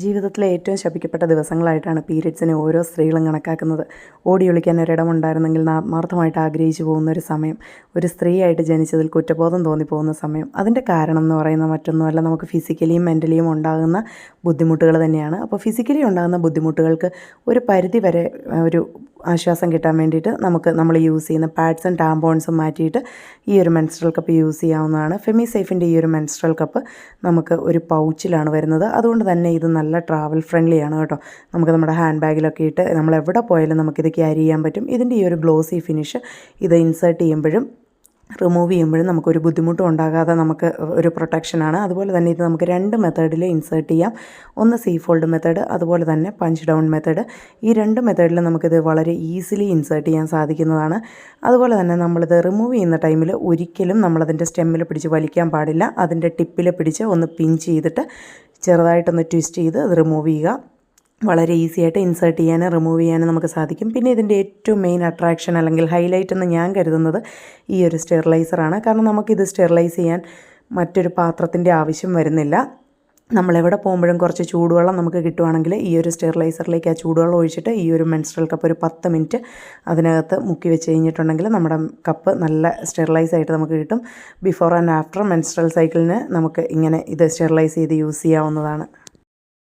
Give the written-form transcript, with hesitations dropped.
ജീവിതത്തിലെ ഏറ്റവും ശപിക്കപ്പെട്ട ദിവസങ്ങളായിട്ടാണ് പീരിയഡ്സിനെ ഓരോ സ്ത്രീകളും കണക്കാക്കുന്നത്. ഓടിയൊളിക്കാൻ ഒരിടമുണ്ടായിരുന്നെങ്കിൽ ആത്മാർത്ഥമായിട്ട് ആഗ്രഹിച്ചു പോകുന്ന ഒരു സമയം, ഒരു സ്ത്രീയായിട്ട് ജനിച്ചതിൽ കുറ്റബോധം തോന്നിപ്പോകുന്ന സമയം. അതിൻ്റെ കാരണം എന്ന് പറയുന്നത് മറ്റൊന്നുമല്ല, നമുക്ക് ഫിസിക്കലിയും മെൻ്റലിയും ഉണ്ടാകുന്ന ബുദ്ധിമുട്ടുകൾ തന്നെയാണ്. അപ്പോൾ ഫിസിക്കലി ഉണ്ടാകുന്ന ബുദ്ധിമുട്ടുകൾക്ക് ഒരു പരിധി വരെ ഒരു ആശ്വാസം കിട്ടാൻ വേണ്ടിയിട്ട് നമ്മൾ യൂസ് ചെയ്യുന്ന പാഡ്സും ടാമ്പോൺസും മാറ്റിയിട്ട് ഈ ഒരു മെൻസ്ട്രൽ കപ്പ് യൂസ് ചെയ്യാവുന്നതാണ്. ഫെമിസേഫിൻ്റെ ഈ ഒരു മെൻസ്ട്രൽ കപ്പ് നമുക്ക് ഒരു പൗച്ചിലാണ് വരുന്നത്. അതുകൊണ്ട് തന്നെ ഇത് നല്ല ട്രാവൽ ഫ്രണ്ട്ലി ആണ് കേട്ടോ. നമുക്ക് നമ്മുടെ ഹാൻഡ് ബാഗിലൊക്കെ ഇട്ട് നമ്മൾ എവിടെ പോയാലും നമുക്കിത് ക്യാരി ചെയ്യാൻ പറ്റും. ഇതിൻ്റെ ഈ ഒരു ഗ്ലോസി ഫിനിഷ് ഇത് ഇൻസേർട്ട് ചെയ്യുമ്പോഴും റിമൂവ് ചെയ്യുമ്പോഴും നമുക്കൊരു ബുദ്ധിമുട്ടും ഉണ്ടാകാതെ നമുക്ക് ഒരു പ്രൊട്ടക്ഷനാണ്. അതുപോലെ തന്നെ ഇത് നമുക്ക് 2 മെത്തേഡിൽ ഇൻസേർട്ട് ചെയ്യാം. ഒന്ന് സീ ഫോൾഡ് മെത്തേഡ്, അതുപോലെ തന്നെ പഞ്ച് ഡൗൺ മെത്തേഡ്. ഈ 2 മെത്തേഡിൽ നമുക്കിത് വളരെ ഈസിലി ഇൻസേർട്ട് ചെയ്യാൻ സാധിക്കുന്നതാണ്. അതുപോലെ തന്നെ നമ്മളിത് റിമൂവ് ചെയ്യുന്ന ടൈമിൽ ഒരിക്കലും നമ്മളതിൻ്റെ സ്റ്റെമ്മിൽ പിടിച്ച് വലിക്കാൻ പാടില്ല. അതിൻ്റെ ടിപ്പിൽ പിടിച്ച് ഒന്ന് പിഞ്ച് ചെയ്തിട്ട് ചെറുതായിട്ടൊന്ന് ട്വിസ്റ്റ് ചെയ്ത് അത് റിമൂവ് ചെയ്യുക. വളരെ ഈസി ആയിട്ട് ഇൻസേർട്ട് ചെയ്യാനും റിമൂവ് ചെയ്യാനും നമുക്ക് സാധിക്കും. പിന്നെ ഇതിൻ്റെ ഏറ്റവും മെയിൻ അട്രാക്ഷൻ അല്ലെങ്കിൽ ഹൈലൈറ്റ് എന്ന് ഞാൻ കരുതുന്നത് ഈ ഒരു സ്റ്റെറിലൈസറാണ്. കാരണം നമുക്കിത് സ്റ്റെറിലൈസ് ചെയ്യാൻ മറ്റൊരു പാത്രത്തിൻ്റെ ആവശ്യം വരുന്നില്ല. നമ്മളെവിടെ പോകുമ്പോഴും കുറച്ച് ചൂടുവെള്ളം നമുക്ക് കിട്ടുവാണെങ്കിൽ ഈ ഒരു സ്റ്റെറിലൈസറിലേക്ക് ആ ചൂടുവെള്ളം ഒഴിച്ചിട്ട് ഈ ഒരു മെൻസ്ട്രൽ കപ്പ് ഒരു 10 മിനിറ്റ് അതിനകത്ത് മുക്കി വെച്ച് കഴിഞ്ഞിട്ടുണ്ടെങ്കിൽ നമ്മുടെ കപ്പ് നല്ല സ്റ്റെറിലൈസ് ആയിട്ട് നമുക്ക് കിട്ടും. ബിഫോർ ആൻഡ് ആഫ്റ്റർ മെൻസ്ട്രൽ സൈക്കിളിന് നമുക്ക് ഇങ്ങനെ ഇത് സ്റ്റെറിലൈസ് ചെയ്ത് യൂസ് ചെയ്യാവുന്നതാണ്.